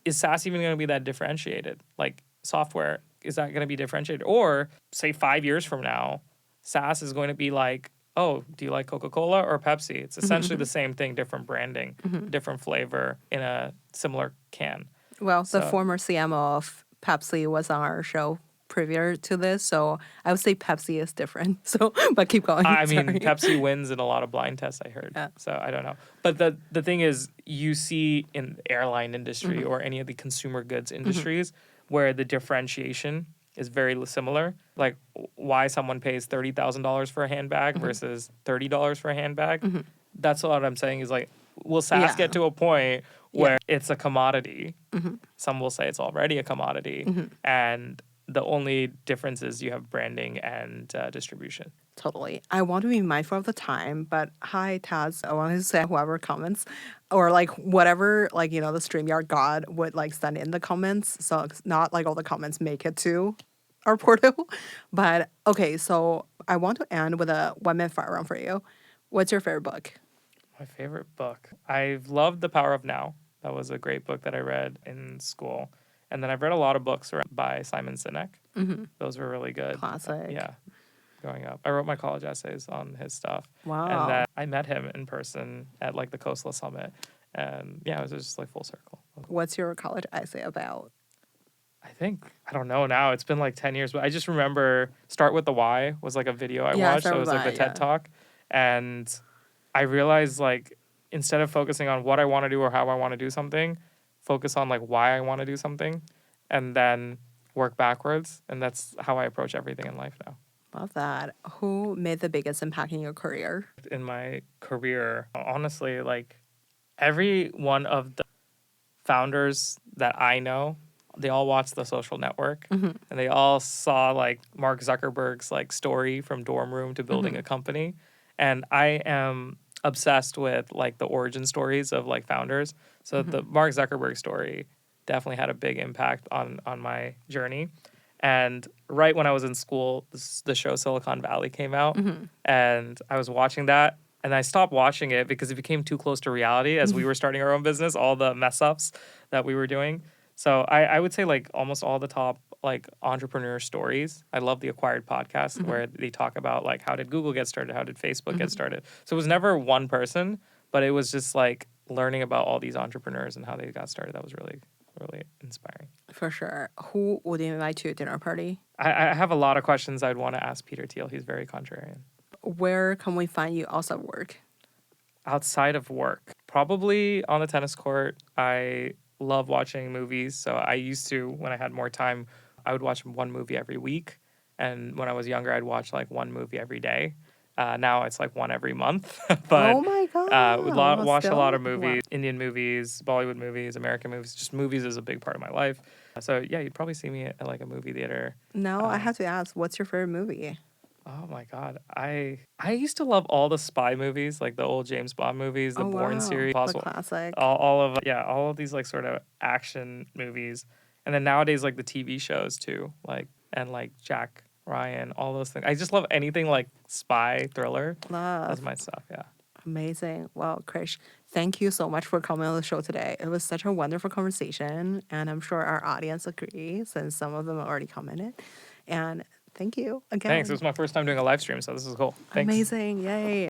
is SaaS even going to be that differentiated? Like software, is that going to be differentiated? Or say 5 years from now, SaaS is going to be like, oh, do you like Coca-Cola or Pepsi? It's essentially the same thing, different branding, different flavor in a similar can. Well, the former CMO of Pepsi was on our show prior to this, so I would say Pepsi is different. So, but keep going. I mean, Sorry. Pepsi wins in a lot of blind tests, I heard. Yeah. So I don't know. But the thing is, you see in the airline industry or any of the consumer goods industries where the differentiation is very similar. Like why someone pays $30,000 for a handbag versus $30 for a handbag. That's what I'm saying is like, will SaaS get to a point where it's a commodity? Some will say it's already a commodity. And the only difference is you have branding and distribution. Totally. I want to be mindful of the time, but hi, Taz. I want to say whoever comments or like whatever, like, you know, the StreamYard God would like send in the comments. So it's not like all the comments make it to our portal. But okay, so I want to end with a 1 minute fire round for you. What's your favorite book? My favorite book. I've loved The Power of Now. That was a great book that I read in school. And then I've read a lot of books by Simon Sinek. Those were really good. Classic. Yeah. Growing up, I wrote my college essays on his stuff. Wow. And then I met him in person at like the Coastal Summit. And yeah, it was just like full circle. What's your college essay about? I don't know now. It's been like 10 years, but I just remember Start With the Why was like a video I watched. Start So it With was like Why, the TED Talk. And I realized like instead of focusing on what I want to do or how I want to do something, focus on like why I want to do something and then work backwards. And that's how I approach everything in life now. Love that. Who made the biggest impact in your career? In my career, honestly, like every one of the founders that I know, they all watched The Social Network and they all saw like Mark Zuckerberg's like story from dorm room to building a company. And I am obsessed with like the origin stories of like founders. So the Mark Zuckerberg story definitely had a big impact on my journey. And right when I was in school, the show Silicon Valley came out, and I was watching that, and I stopped watching it because it became too close to reality as we were starting our own business, all the mess ups that we were doing. So I would say like almost all the top like entrepreneur stories. I love the Acquired podcast where they talk about like how did Google get started, how did Facebook get started. So it was never one person, but it was just like learning about all these entrepreneurs and how they got started. That was really inspiring. For sure. Who would you invite to a dinner party? I have a lot of questions I'd want to ask Peter Thiel. He's very contrarian. Where can we find you outside of work? Outside of work, probably on the tennis court. I love watching movies. So I used to, when I had more time, I would watch one movie every week. And when I was younger, I'd watch like one movie every day. Now it's like one every month. But oh my God. watch a lot of Wow. movies, Indian movies, Bollywood movies, American movies. Just movies is a big part of my life. So yeah, you'd probably see me at like a movie theater. Now I have to ask, what's your favorite movie? Oh my god. I used to love all the spy movies, like the old James Bond movies, the Oh Bourne wow, series, the possible classic. all of yeah, all of these like sort of action movies. And then nowadays like the TV shows too, like and like Jack Ryan, all those things. I just love anything like spy thriller. That's Love. my stuff, yeah. Amazing. Well, Krish, thank you so much for coming on the show today. It was such a wonderful conversation, and I'm sure our audience agrees since some of them already commented. And thank you Thanks. It again. was my first time doing a live stream, so this is cool. Thanks. Amazing. Yay.